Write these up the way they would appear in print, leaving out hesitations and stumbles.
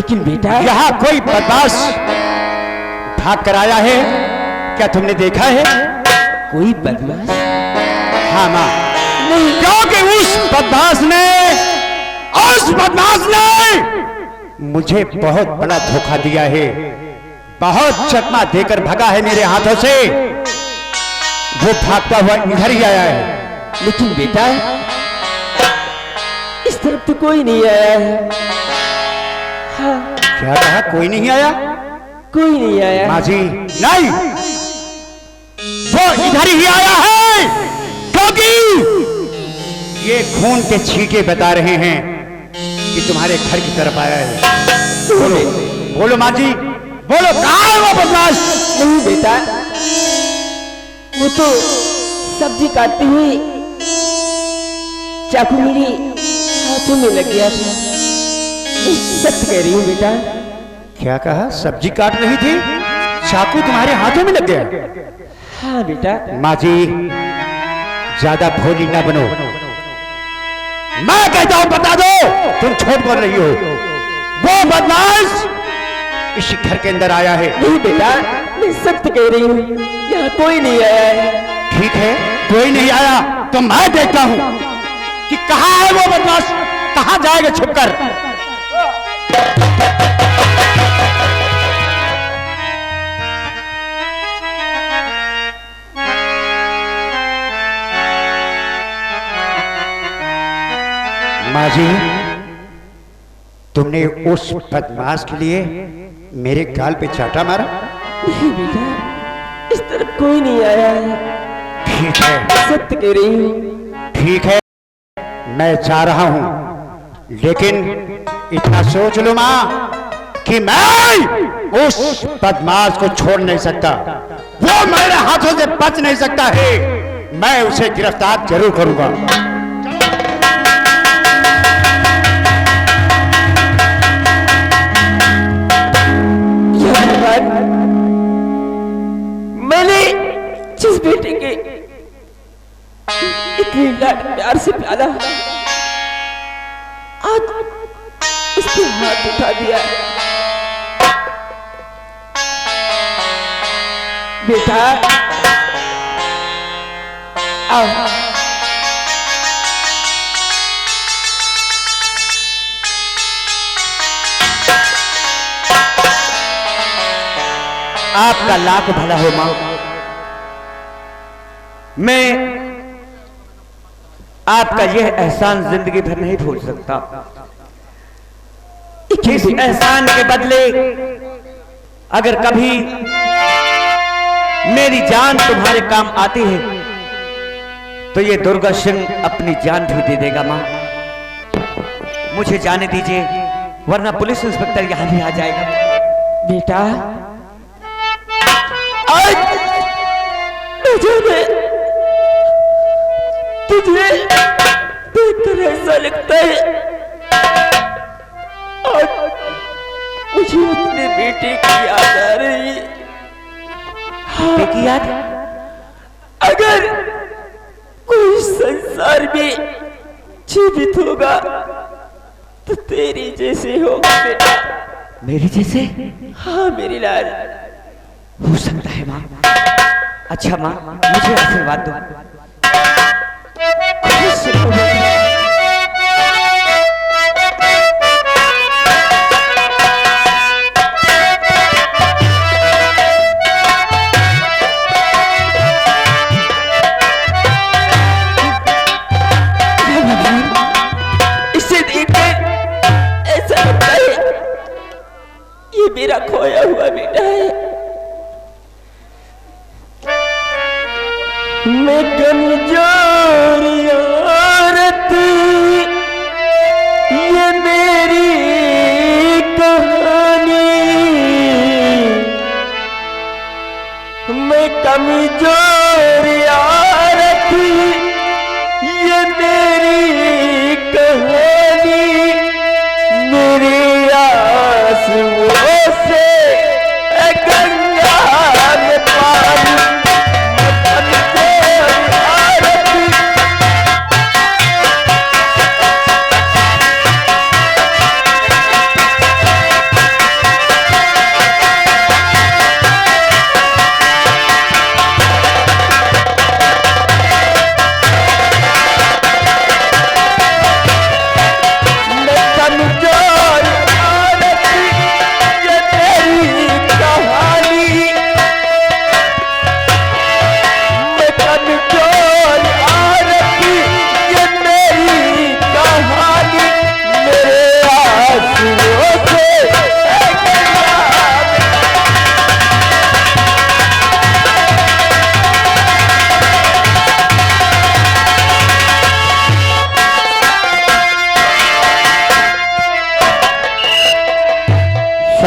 लेकिन बेटा यहाँ कोई बदमाश भाग कर आया है, क्या तुमने देखा है? कोई बदमाश? हाँ माँ, क्योंकि उस बदमाश ने मुझे बहुत बड़ा धोखा दिया है, बहुत चकमा देकर भगा है मेरे हाथों से। वो भागता हुआ इधर ही आया है। लेकिन बेटा इस तरफ तो कोई नहीं आया है। हाँ। क्या कहा? कोई नहीं आया? कोई नहीं आया माँ जी, नहीं, वो इधर ही आया है, क्योंकि ये खून के छींटे बता रहे हैं कि तुम्हारे घर की तरफ आया है। बोलो बोलो माँ जी, बोलो, कहाँ है वो बदमाश? नहीं बेटा, वो तो सब्जी काटती हुई चाकू मेरी हाथों में लग गया था। सच कह रही हूँ बेटा। क्या कहा? सब्जी काट रही थी, चाकू तुम्हारे हाथों में लग गया? हाँ बेटा। माँ जी, ज्यादा भोली ना बनो। मैं कहता हूं बता दो, तुम झूठ बोल रही हो। वो बदमाश इसी घर के अंदर आया है। नहीं बेटा, मैं सत्य कह रही हूँ, यहाँ कोई नहीं आया है। ठीक है, कोई नहीं आया तो मैं देखता हूं कि कहाँ है वो बदमाश, कहाँ जाएगा छुपकर। माँ जी, तुमने उस बदमाश के लिए मेरे गाल पे चाटा मारा? नहीं बेटा, इस तरफ कोई नहीं आया है। ठीक है, सत्य कह रही हूँ। ठीक है, मैं जा रहा हूं, लेकिन इतना सोच लो माँ कि मैं उस बदमाश को छोड़ नहीं सकता। वो मेरे हाथों से बच नहीं सकता है। मैं उसे गिरफ्तार जरूर करूंगा। मैंने जिस बेटे के इतनी लाड प्यार से प्याला, आज उसके हाथ उठा दिया। बेटा आओ। आपका लाख भला हो मां। मैं आपका यह एहसान जिंदगी भर नहीं भूल सकता। इस एहसान के बदले अगर कभी मेरी जान तुम्हारे काम आती है तो ये दुर्गा सिंह अपनी जान भी दे देगा मां। मुझे जाने दीजिए, वरना पुलिस इंस्पेक्टर यहां भी आ जाएगा। बेटा आज मुझे तुझे देखकर ऐसा लगता है और मुझे अपने बेटे की याद आ रही है। बेटे की याद? अगर कोई संसार में जीवित होगा तो तेरी जैसे होगा बेटा। मेरी जैसे? हाँ मेरी लाल। हो सकता है माँ। अच्छा माँ, मुझे आशीर्वाद दो। इसे देखकर ऐसा लगता है ये मेरा खोया हुआ बेटा है। मैं कमजोर औरत, ये मेरी कहानी। मैं कमजोर औरत, ये मेरी कहानी। मेरी आंसुओं से गंगा में पानी।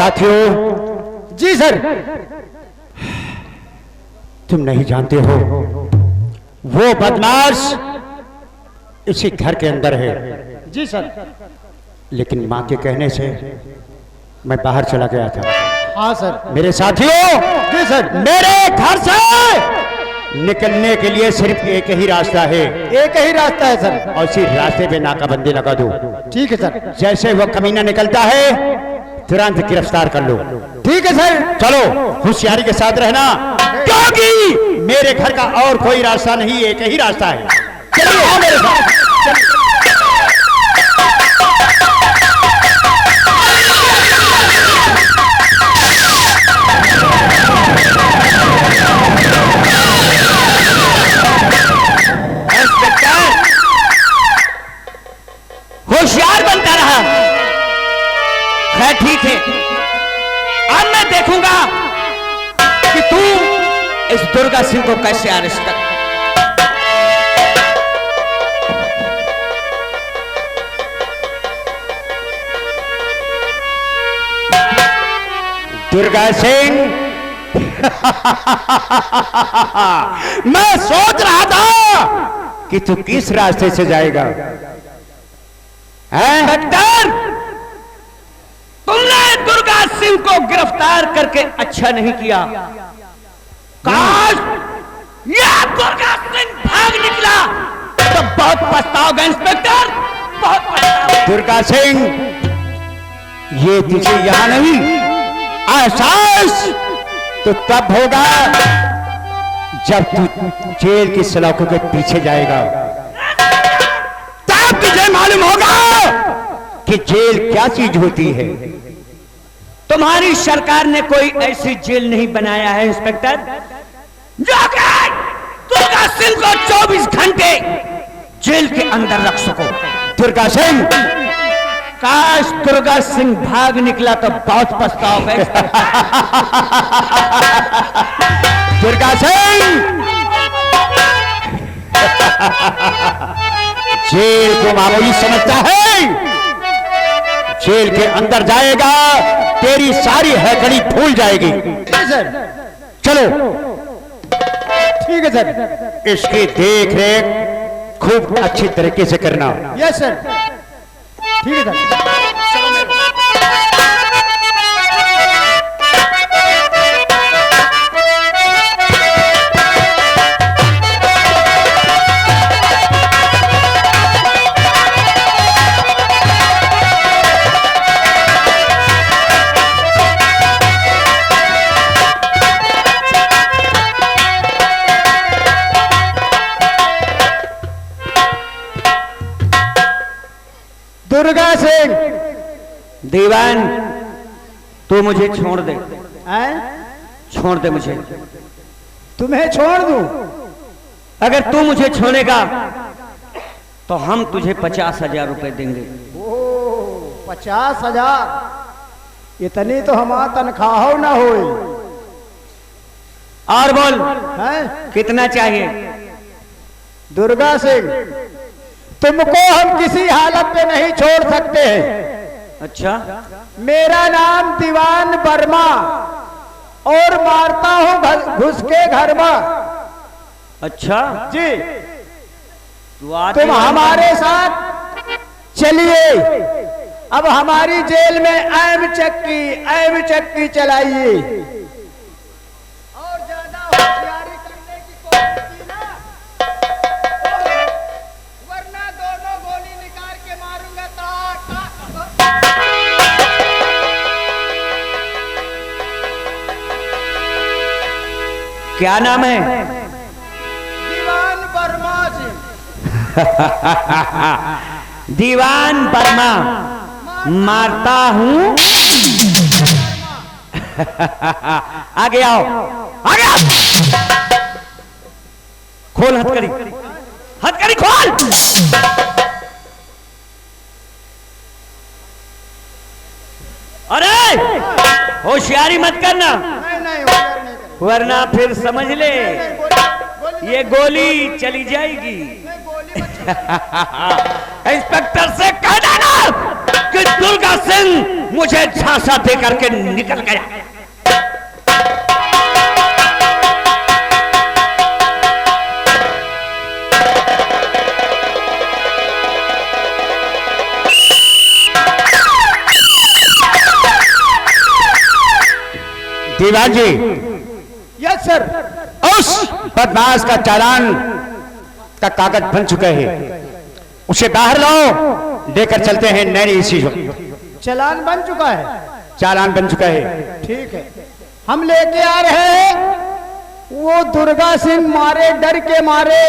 साथियों, जी सर। तुम नहीं जानते हो वो बदमाश इसी घर के अंदर है। जी सर। लेकिन माँ के कहने से मैं बाहर चला गया था। हाँ सर। मेरे साथियों, जी सर। मेरे घर से निकलने के लिए सिर्फ एक ही रास्ता है। एक ही रास्ता है सर। और इसी रास्ते पे नाकाबंदी लगा दो। ठीक है सर। जैसे वो कमीना निकलता है तुरंत गिरफ्तार कर लो। ठीक है सर। चलो होशियारी के साथ रहना, क्योंकि मेरे घर का और कोई रास्ता नहीं, एक ही रास्ता है। चलिए आओ मेरे साथ। होशियार बनता रहा। खैर ठीक है, अब मैं देखूंगा कि तू इस दुर्गा सिंह को कैसे अरेस्ट कर। दुर्गा सिंह, मैं सोच रहा था कि तू किस रास्ते से जाएगा। इंस्पेक्टर, तुमने दुर्गा सिंह को गिरफ्तार करके अच्छा नहीं किया। काश यह दुर्गा सिंह भाग निकला तो बहुत पछताओगे इंस्पेक्टर, बहुत पछताओगे। दुर्गा सिंह, ये तुझे यहां नहीं, एहसास तो तब होगा जब तू जेल की सलाखों के पीछे जाएगा। तब तुझे मालूम होगा कि जेल क्या चीज होती है। तुम्हारी सरकार ने कोई ऐसी जेल नहीं बनाया है इंस्पेक्टर जो कि दुर्गा सिंह को 24 घंटे जेल के अंदर रख सको। दुर्गा सिंह, काश दुर्गा सिंह भाग निकला तो बहुत पछताओगे। दुर्गा सिंह, जेल को मामूली समझता है, जेल के अंदर जाएगा तेरी सारी हैकड़ी फूल जाएगी। सर। चलो, ठीक है सर। इसकी देख रेख खूब अच्छी तरीके से करना। Yes sir. ठीक है सर। दुर्गा सिंह। दीवान, तू मुझे छोड़ दे। हैं? छोड़ दे मुझे। तुम्हें छोड़ दूं? अगर तू मुझे छोड़ेगा तो हम तुझे 50,000 रुपए देंगे। ओह, 50,000? इतनी तो हमारा तनख्वाह ना हो। और बोल, हैं? कितना चाहिए? दुर्गा सिंह, तुमको हम किसी हालत पे नहीं छोड़ सकते हैं। अच्छा, मेरा नाम दीवान वर्मा और मारता हूं घुस के घर में। अच्छा जी, तुम हमारे साथ चलिए। अब हमारी जेल में ऐब चक्की चलाइए। और ज्यादा होशियारी करने की कोशिश की ना, वरना दोनों गोली निकाल के मारूंगा। क्या नाम है? दीवान वर्मा जी। दीवान वर्मा, मारता हूं। आगे आओ, आगे आओ। खोल हथकड़ी, हथकड़ी खोल। अरे होशियारी मत करना, नहीं, वरना फिर समझ ले ये गोली चली जाएगी। इंस्पेक्टर से कह देना कि दुर्गा सिंह मुझे झांसा दे करके निकल गया। दीवान जी। Yes sir. उस बदमाश का चालान का कागज बन चुका है, उसे बाहर लाओ, लेकर चलते हैं नैनी इसी वक्त। चालान बन चुका है? चालान बन चुका है। ठीक है, हम लेके आ रहे हैं। वो दुर्गा सिंह मारे, डर के मारे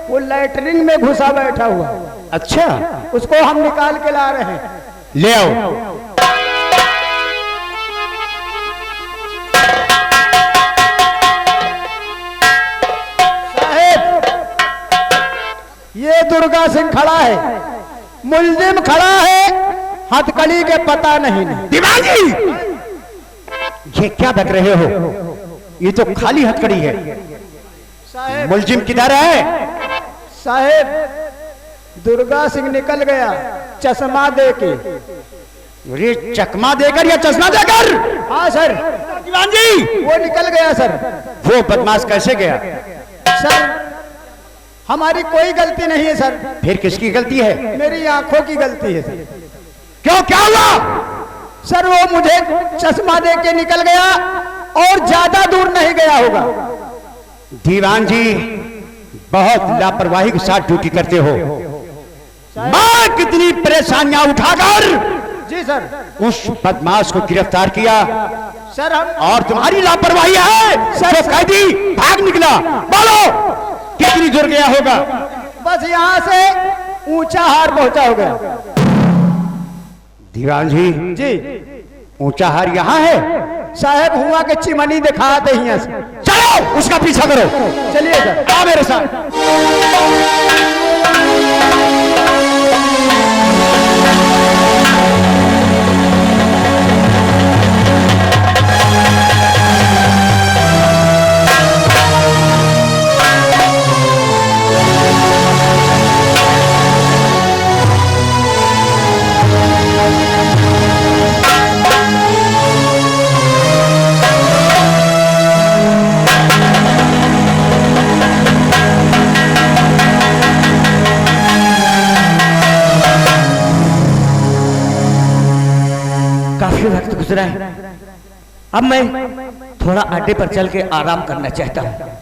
वो लैटरिन में घुसा बैठा हुआ। अच्छा, उसको हम निकाल के ला रहे हैं। ले आओ। ये दुर्गा सिंह खड़ा है, मुलजिम खड़ा है, हथकड़ी के पता नहीं। दीवान जी, ये क्या बक रहे हो? ये तो खाली हथकड़ी है। साहेब, मुलजिम किधर है? साहेब, दुर्गा सिंह निकल गया चश्मा देके। ये चकमा देकर या चश्मा देकर? हाँ सर। दीवान जी, वो निकल गया सर। वो बदमाश कैसे गया? सर, हमारी कोई गलती नहीं है सर। फिर किसकी गलती है? मेरी आंखों की गलती है सर। क्यों, क्या हुआ? सर, वो मुझे चश्मा दे के निकल गया और ज्यादा दूर नहीं गया होगा। दीवान जी, बहुत लापरवाही के साथ ड्यूटी करते हो। मैं कितनी परेशानियां उठाकर जी सर उस बदमाश को गिरफ्तार किया सर। हम और तुम्हारी लापरवाही है सर, कैदी भाग निकला। बोलो कितनी दूर गया होगा? बस यहाँ से ऊंचा हार पहुंचा हो गया। दीवान जी, ऊंचा हार यहाँ है? साहब, हुआ के चिमनी दिखाते ही से। चलो उसका पीछा करो। चलिए सर, आओ मेरे साथ। काफी वक्त गुजरा है, अब मैं थोड़ा अड्डे पर चल के आराम करना चाहता हूँ।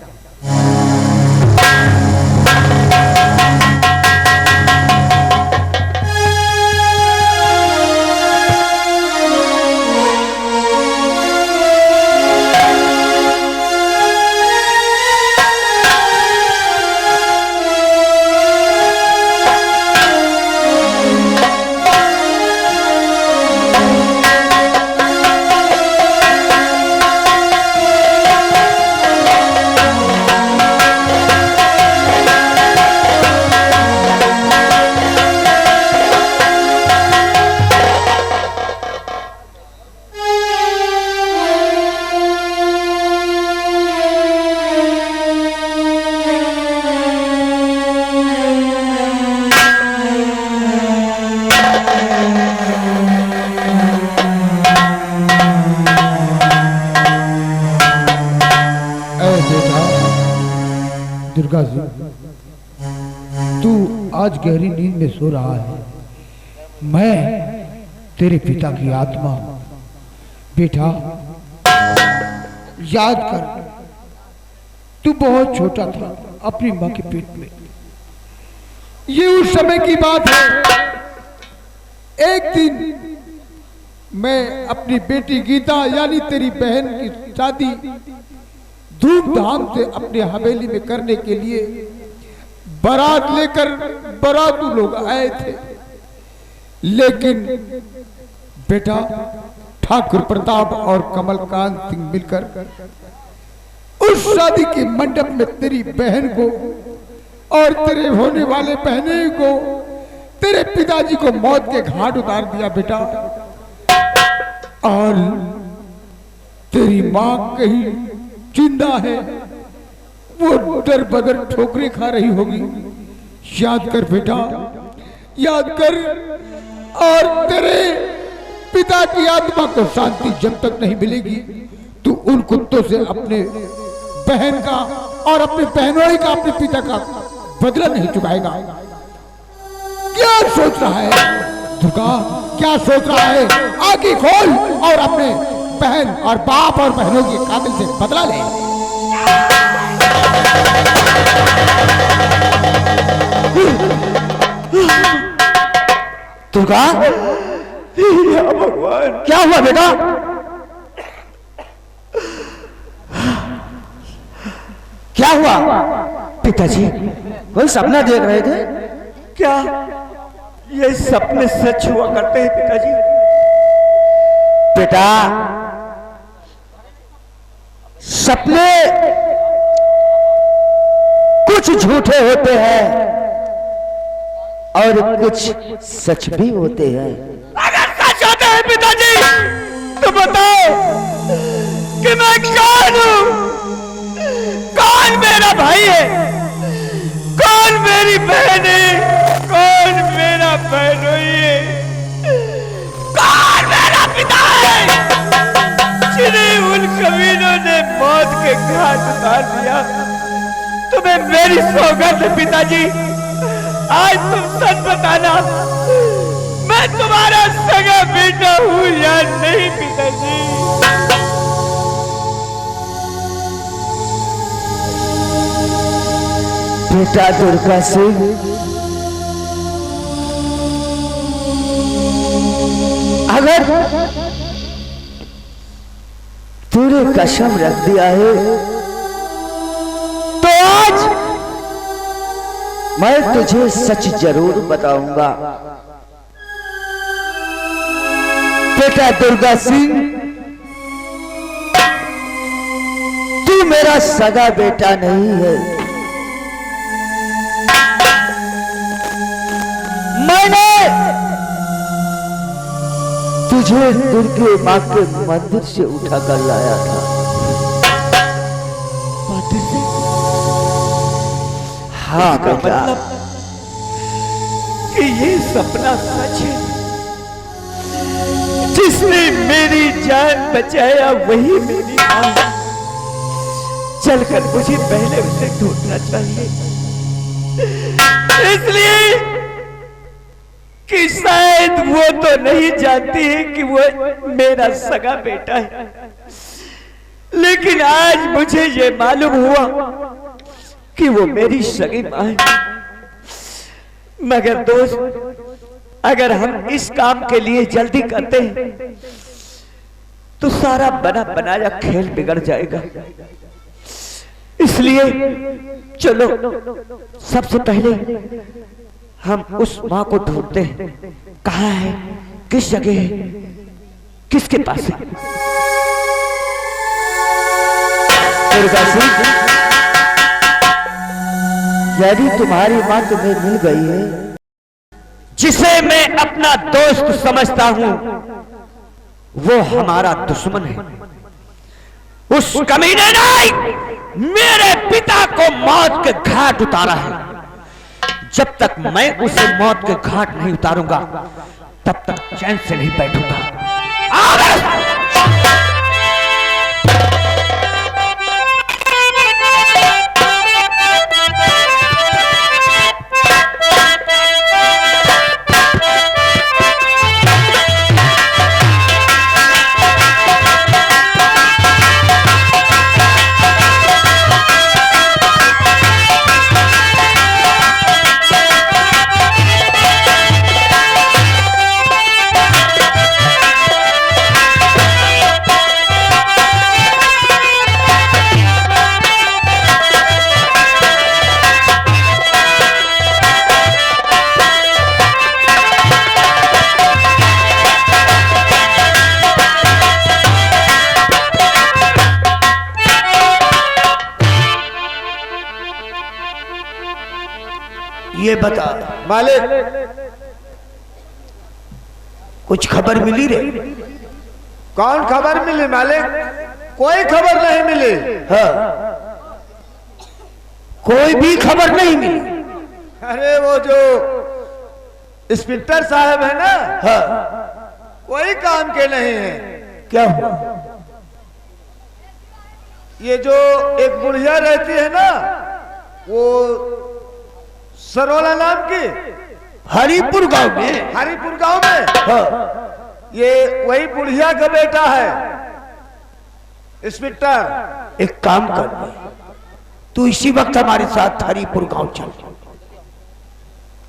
दुर्गा जी, तू आज गहरी नींद में सो रहा है। मैं तेरे पिता की आत्मा हूं। बेटा, याद कर, तू बहुत छोटा था अपनी मां के पेट में। ये उस समय की बात है। एक दिन मैं अपनी बेटी गीता यानी तेरी बहन की शादी धूमधाम से अपने हवेली में करने के लिए बारात लेकर बारातू लोग आए थे, लेकिन बेटा ठाकुर प्रताप और कमलकांत सिंह मिलकर उस शादी के मंडप में तेरी बहन को और तेरे होने वाले बहने को, तेरे पिताजी को मौत के घाट उतार दिया बेटा। और तेरी मां कहीं जिंदा है, वो दर बदर ठोकरें खा रही होगी। याद कर बेटा, याद कर। और तेरे पिता की आत्मा को शांति जब तक नहीं मिलेगी तू उन कुत्तों से अपने बहन का और अपने बहनोई का, अपने पिता का बदला नहीं चुकाएगा। क्या सोच रहा है दुर्गा, क्या सोच रहा है? आंखें खोल और अपने बहन और बाप और बहनों के कातिल से बदला ले। दुर्गा, भगवान, क्या हुआ बेटा? क्या हुआ? पिताजी कोई सपना देख रहे थे क्या ये सपने सच हुआ करते हैं पिताजी? बेटा, सपने कुछ झूठे होते हैं और कुछ सच भी होते हैं। अगर सच होते हैं पिताजी तो बताओ कि मैं कौन हूं? कौन मेरा भाई है? कौन मेरी बहन है? कौन मेरा बहनोई है? कौन मेरा पिता है जिन्हें उन कमीनों ने मौत के घाट उतार दिया? तुम्हें मेरी सौगंध है पिताजी, आज तुम सच बताना, मैं तुम्हारा सगा बेटा हूं या नहीं पिताजी? बेटा दुर्गा सिंह, अगर तूने कसम रख दिया है तो आज मैं तुझे सच जरूर बताऊंगा। बेटा दुर्गा सिंह, तू मेरा सगा बेटा नहीं है। मैंने तुझे दुर्गे माँ के मंदिर से उठा कर लाया था। मंदिर से? हाँ बेटा, कि ये सपना सच है? जिसने मेरी जान बचाया वही मेरी मां। चलकर मुझे पहले उसे ढूंढना चाहिए, इसलिए कि शायद वो तो नहीं जानती है कि वो मेरा सगा बेटा है, लेकिन आज मुझे ये मालूम हुआ कि वो मेरी सगी मां है। मगर दोस्त, अगर हम इस काम के लिए जल्दी करते हैं तो सारा बना बनाया खेल बिगड़ जाएगा। इसलिए चलो सबसे पहले हम उस मां को ढूंढते हैं। कहाँ है, किस जगह है, किसके पास है? दुर्गा सिंह, यदि तुम्हारी मां तुम्हें मिल गई है, जिसे मैं अपना दोस्त समझता हूं वो हमारा दुश्मन है। उस कमीने ने मेरे पिता को मौत के घाट उतारा है। जब तक मैं उसे मौत के घाट नहीं उतारूंगा तब तक चैन से नहीं बैठूंगा। ये बता मालिक, कुछ खबर मिली रे? कौन खबर मिली मालिक? कोई खबर नहीं मिली। हाँ, कोई भी खबर नहीं मिली। अरे वो जो इंस्पेक्टर साहब है ना, हाँ, कोई काम के नहीं है। क्या हुआ? ये जो एक बुढ़िया रहती है ना, वो सरोला नाम की, हरिपुर गांव में। हरिपुर गांव में, हाँ। ये वही बुढ़िया का बेटा है इंस्पेक्टर। एक काम कर, तू इसी वक्त हमारे साथ हरिपुर गांव चल,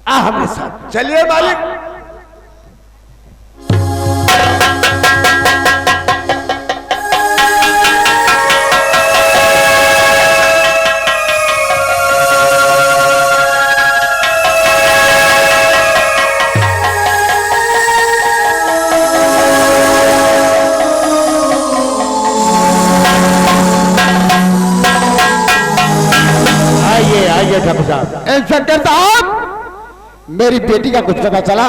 आ हमारे साथ। चलिए मालिक। ठाकुर साहब। इंस्पेक्टर साहब, मेरी बेटी का कुछ पता चला?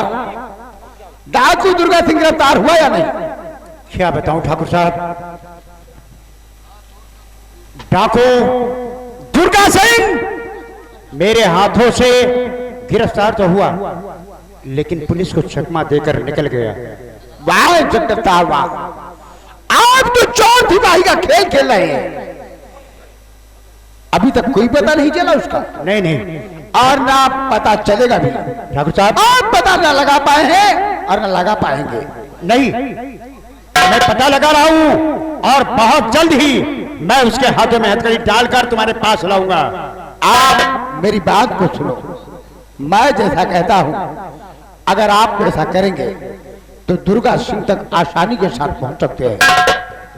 डाकू दुर्गा सिंह गिरफ्तार हुआ या नहीं? क्या बताऊं ठाकुर साहब, डाकू दुर्गा सिंह मेरे हाथों से गिरफ्तार तो हुआ, लेकिन पुलिस को चकमा देकर निकल गया। वाह इंस्पेक्टर साहब वाह, आप तो चोर सिपाही का खेल खेल रहे हैं। अभी तक कोई पता नहीं चला उसका? नहीं नहीं, और ना पता चलेगा भी। ठाकुर साहब आप पता ना लगा पाए हैं और ना लगा पाएंगे। नहीं, मैं पता लगा रहा हूं और बहुत जल्द ही मैं उसके हाथों में हथकड़ी डालकर तुम्हारे पास लाऊंगा। आप मेरी बात को सुनो, मैं जैसा कहता हूं, अगर आप ऐसा करेंगे तो दुर्गा सिंह तक आसानी के साथ पहुंच सकते हैं।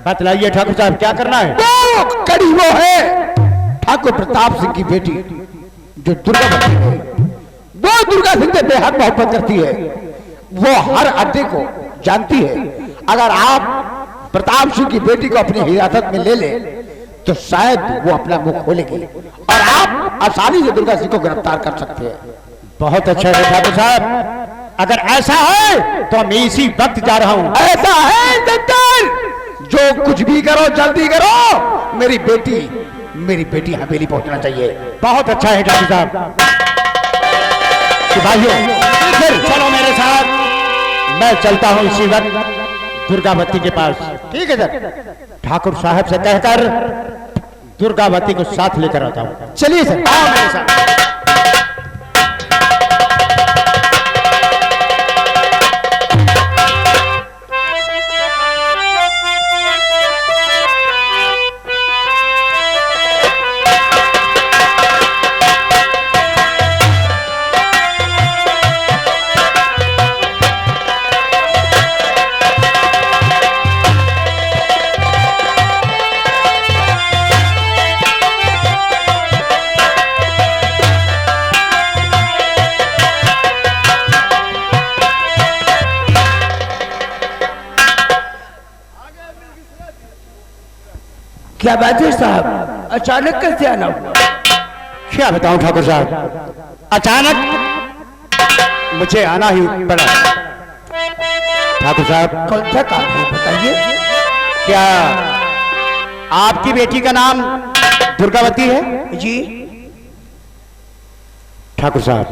बतलाइए ठाकुर साहब, क्या करना है? वो कड़ी वो है ठाकुर प्रताप सिंह की बेटी जो दुर्गावती है, वो दुर्गा सिंह से बेहद मोहब्बत करती है। वो हर अड्डे को जानती है। अगर आप प्रताप सिंह की बेटी को अपनी हिरासत में ले ले तो शायद वो अपना मुंह खोलेगी और आप आसानी से दुर्गा सिंह को गिरफ्तार कर सकते हैं। बहुत अच्छा है ठाकुर साहब, अगर ऐसा है तो मैं इसी वक्त जा रहा हूं। ऐसा है इंस्पेक्टर, जो कुछ भी करो जल्दी करो, मेरी बेटी हवेली पहुंचना चाहिए। बहुत अच्छा है ठाकुर साहब। सिपाहियों, फिर चलो मेरे साथ, मैं चलता हूं इसी वक्त दुर्गावती के पास। ठीक है सर। ठाकुर साहब से कहकर दुर्गावती को साथ लेकर आता हूं। चलिए सर, आओ मेरे साथ। क्या बात है साहब, अचानक कैसे आना हुआ? क्या बताऊं ठाकुर साहब, अचानक मुझे आना ही पड़ा। ठाकुर साहब, कौन सा काम है बताइए? क्या आपकी बेटी का नाम दुर्गावती है? जी ठाकुर साहब,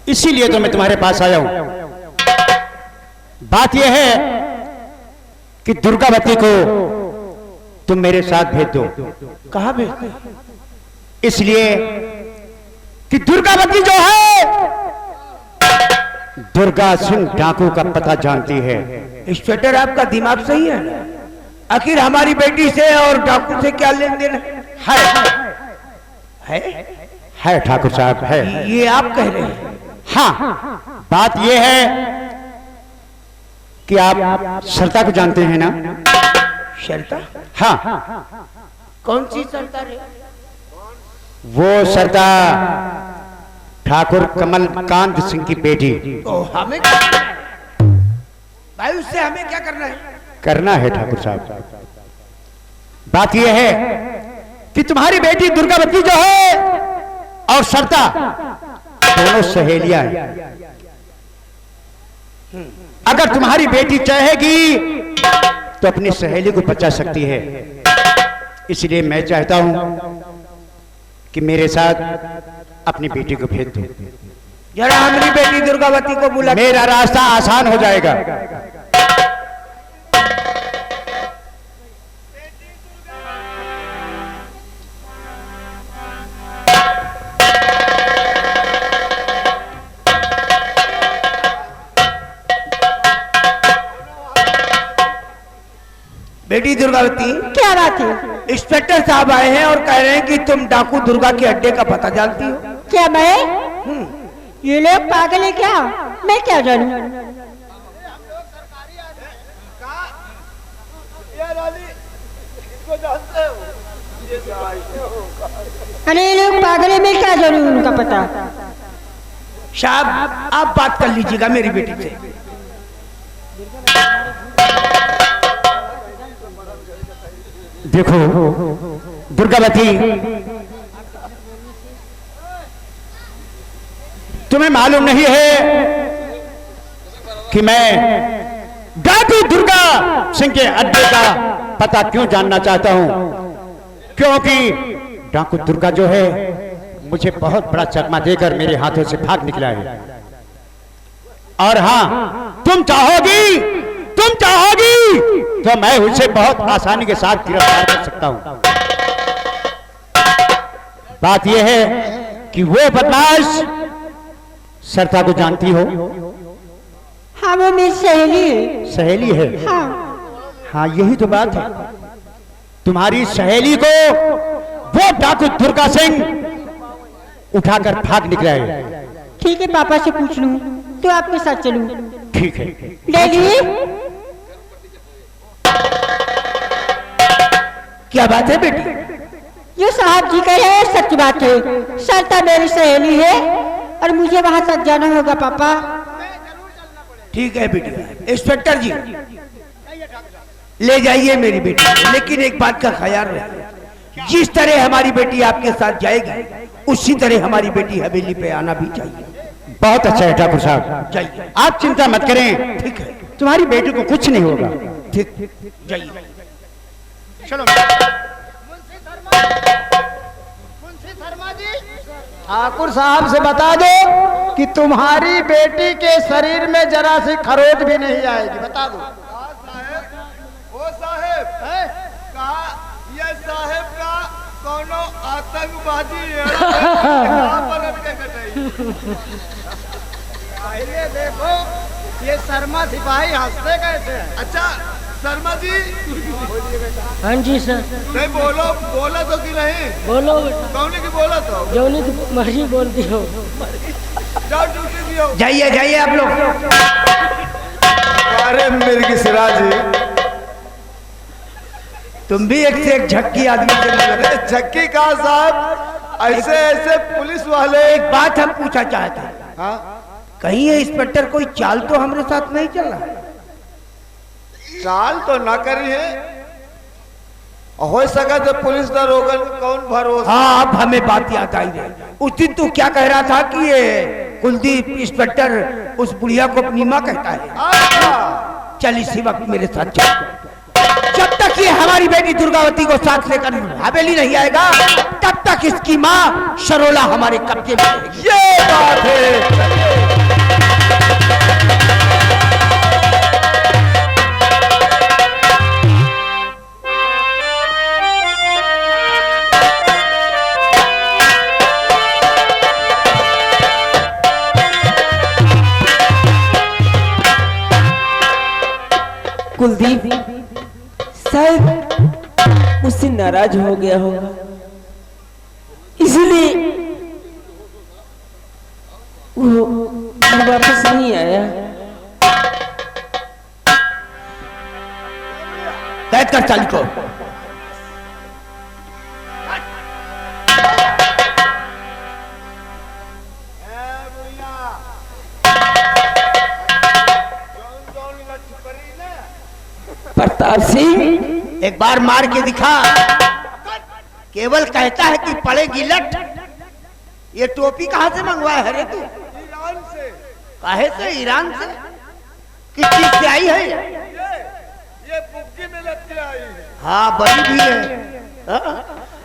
इसीलिए तो मैं तुम्हारे पास आया हूं। बात यह है कि दुर्गावती को तुम मेरे साथ भेज दो। कहाँ भेजते? इसलिए कि दुर्गावती जो है दुर्गा सिंह डाकू का पता जानती है। इंस्पेक्टर, आपका दिमाग सही है ना? आखिर हमारी बेटी से और डाकू से क्या लेन देन है? है ठाकुर साहब, है। ये आप कह रहे हैं? हाँ, बात यह है कि आप सरता को जानते हैं ना? शर्ता? हाँ, कौन सी शर्ता रे? वो सरता ठाकुर कमलकांत सिंह की बेटी। तो हमें क्या करना है? भाई, उससे हमें क्या करना है? करना है ठाकुर साहब। बात यह है कि तुम्हारी बेटी दुर्गावती जो है और सरता दोनों सहेलियां हैं। अगर तुम्हारी बेटी चाहेगी तो अपनी सहेली को बचा सकती है। इसलिए मैं चाहता हूं कि मेरे साथ अपनी बेटी को भेज दो। जरा हमारी बेटी दुर्गावती को बुला। मेरा रास्ता आसान हो जाएगा। बेटी दुर्गावती, क्या बात है? इंस्पेक्टर साहब आए हैं और कह रहे हैं कि तुम डाकू दुर्गा के अड्डे का पता जानती हो। क्या मैं? ये लोग पागल है क्या? मैं क्या जानूं? अरे ये लोग पागल है, मैं क्या जानूं उनका पता? साहब आप बात कर लीजिएगा मेरी बेटी से। देखो दुर्गावती, तुम्हें मालूम नहीं है कि मैं डाकू दुर्गा सिंह के अड्डे का पता क्यों जानना चाहता हूं? क्योंकि डाकू दुर्गा जो है मुझे बहुत बड़ा चकमा देकर मेरे हाथों से भाग निकला है। और हाँ, तुम चाहोगी तो मैं उसे बहुत आसानी के साथ गिरफ्तार कर सकता हूं। बात यह है कि वो बदमाश सरता को जानती हो? हाँ, वो मेरी सहेली है। सहेली है? हाँ। हाँ, यही तो बात है। तुम्हारी सहेली को वो डाकू दुर्गा सिंह उठाकर भाग निकला है। ठीक है, पापा से पूछ लूं तो आपके साथ चलूं। ठीक है। डैडी, क्या बात है बेटी? जो साहब जी कह रहे हैं सच बात है। सरता मेरी सहेली है और मुझे वहां तक जाना होगा पापा। ठीक है बेटी। इंस्पेक्टर जी ले जाइए मेरी बेटी को, लेकिन एक बात का ख्याल रखिए, जिस तरह हमारी बेटी आपके साथ जाएगी उसी तरह हमारी बेटी हवेली पे आना भी चाहिए। बहुत अच्छा है ठाकुर साहब, जाइए। आप चिंता मत करें। ठीक है, तुम्हारी बेटी को कुछ नहीं होगा। ठीक, जाइए। चलो ठाकुर साहब से बता दो कि तुम्हारी बेटी के शरीर में जरा सी खरोच भी नहीं आएगी। बता दो। ओ साहेब कहा ये साहेब का कोनो आतंकवादी है। पहले देखो ये शर्मा सिपाही हंसते कैसे हैं। अच्छा शर्मा जी। हाँ जी सर। नहीं बोला तो कि नहीं? बोलो। कौन की बोला तो? जौनी की मर्जी बोलती हो। जाओ ड्यूटी दियो। जाइए आप लोग। अरे मेरी सिराजी, तुम भी एक से एक झक्की आदमी से मिल रहे। झक्की कहा साहब, ऐसे पुलिस वाले। एक बात हम पूछा चाहते हैं, हाँ? कहीं ये इंस्पेक्टर कोई चाल तो हमारे साथ नहीं चल रहा? चाल तो ना करी है, हो सका तो पुलिस दरोगा कौन भरोसा। हाँ, अब हमें बात याद आई है। उस दिन तू क्या कह रहा था कि ये कुलदीप इंस्पेक्टर उस बुढ़िया को अपनी माँ कहता है। चल इसी वक्त मेरे साथ चल। जब तक ये हमारी बेटी दुर्गावती को साथ लेकर हवेली नहीं आएगा तब तक इसकी माँ शरोला हमारे कब्जे में रहेगी। ये बात है। कुलदीप शायद मुझसे नाराज हो गया होगा, इसलिए वो वापस नहीं आया। कैद कर चाली को। प्रताप सिंह, एक बार मार के दिखा। केवल कहता है कि पड़ेगी लट। ये टोपी कहां से मंगवाया है रे तू? ईरान से। काहे से? ईरान से? किस चीज से आई है? ये बुग्गी में लग के आई है। हाँ, बड़ी भी है।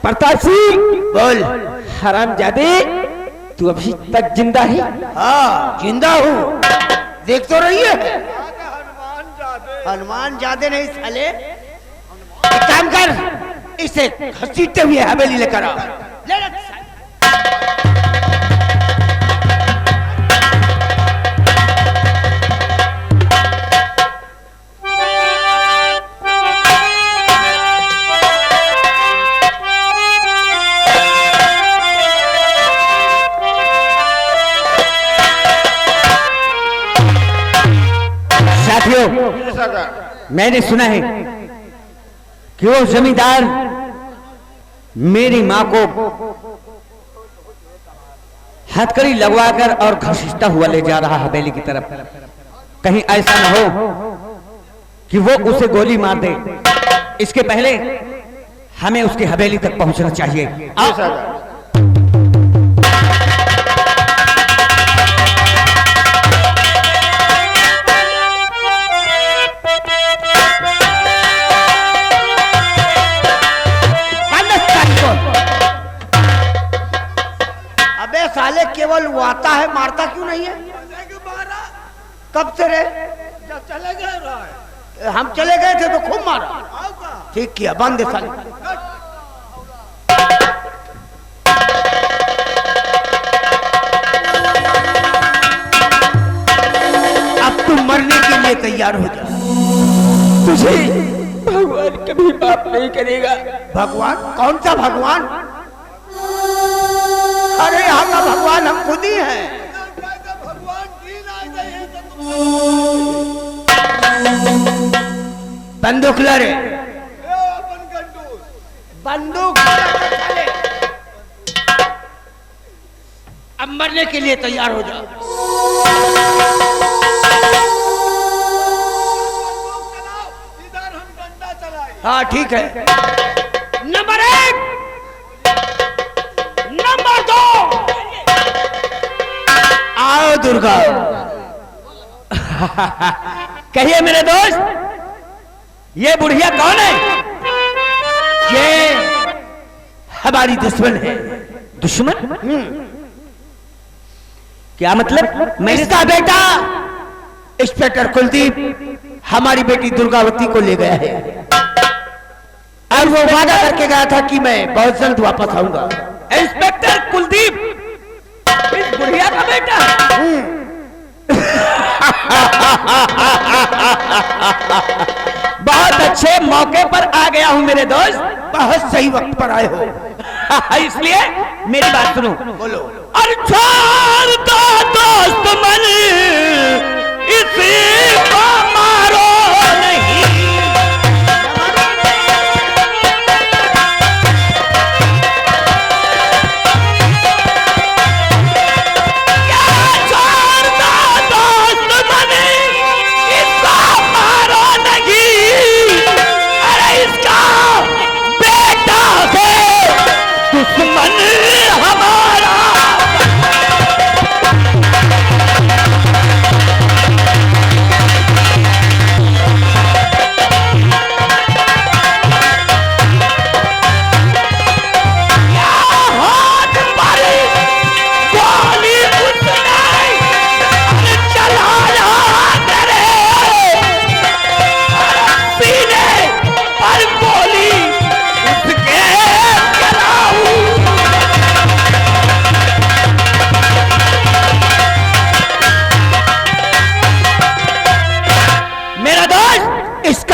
प्रताप सिंह बोल। हरामजादे, तू अभी तक जिंदा है? हाँ, जिंदा हूँ। देख तो रही है। हनुमान जादे। हनुमान ज्यादा नहीं साले। एक काम कर, इसे घसीटते हुए हवेली लेकर आ। ले रख। साथियों, जी सका। मैंने सुना है कि वो जमींदार मेरी मां को हथकड़ी लगवाकर और घसीटता हुआ ले जा रहा हवेली की तरफ। कहीं ऐसा न हो कि वो उसे गोली मार दे। इसके पहले हमें उसकी हवेली तक पहुंचना चाहिए। जी सका। अबे साले केवल वो आता है, मारता क्यों नहीं है? कब से रे? चले गए हम चले गए थे तो खूब मारा। ठीक किया, बंद है साले। अब तुम मरने के लिए तैयार हो जा। तुझे भगवान कभी माफ नहीं करेगा। भगवान? कौन सा भगवान? अरे यहाँ का भगवान हम खुद ही हैं। बंदूक ला रे, बंदूक ले। अब मरने के लिए तैयार हो जाओ। हाँ ठीक है। नंबर 1, नंबर 2, आओ दुर्गा। कहिए मेरे दोस्त, ये बुढ़िया कौन है? ये हमारी दुश्मन है। दुश्मन? क्या मतलब? इसका बेटा इंस्पेक्टर कुलदीप हमारी बेटी दुर्गावती को ले गया है और वो वादा करके गया था कि मैं बहुत जल्द वापस आऊंगा। इंस्पेक्टर कुलदीप इस बुढ़िया का बेटा? बहुत अच्छे मौके पर आ गया हूं मेरे दोस्त। बहुत सही वक्त पर आए हो। इसलिए मेरी बात सुनो। बोलो। और छोड़ दो दोस्त मन, इसी को मारो नहीं।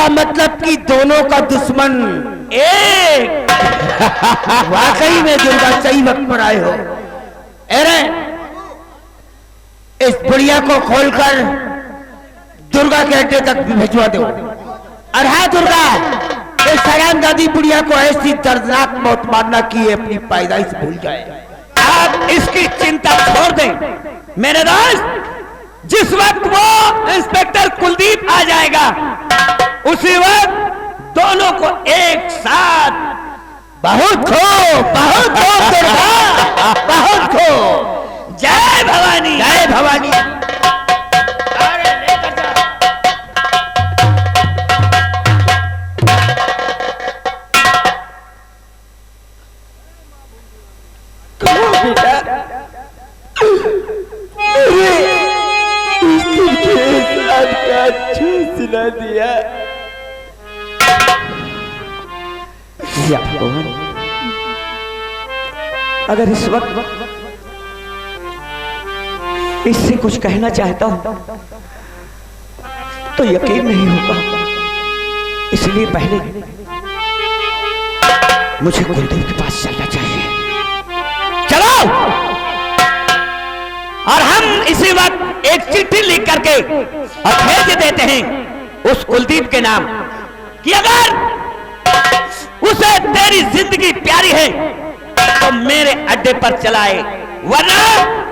मतलब कि दोनों का दुश्मन एक। वाकई में दुर्गा सही वक्त पर आए हो। अरे इस बुढ़िया को खोलकर दुर्गा के अड्डे तक भिजवा दो। और हाँ दुर्गा, इस सयान दादी बुढ़िया को ऐसी दर्दनाक मौत मारना कि ये अपनी पैदाइश भूल जाए। आप इसकी चिंता छोड़ दें मेरे दोस्त। जिस वक्त वो इंस्पेक्टर कुलदीप आ जाएगा उसी वक्त दोनों को एक साथ बहुत हो दुर्गा, बहुत हो। जय भवानी, जय भवानी। अरे लेकर जा। सिला दिया या भगवान, अगर इस वक्त इससे कुछ कहना चाहता हूं तो यकीन नहीं होगा, इसलिए पहले मुझे कुलदीप के पास चलना चाहिए। चलो, और हम इसी वक्त एक चिट्ठी लिख करके और भेज देते हैं उस कुलदीप के नाम कि अगर उसे तेरी जिंदगी प्यारी है तो मेरे अड्डे पर चलाए, वरना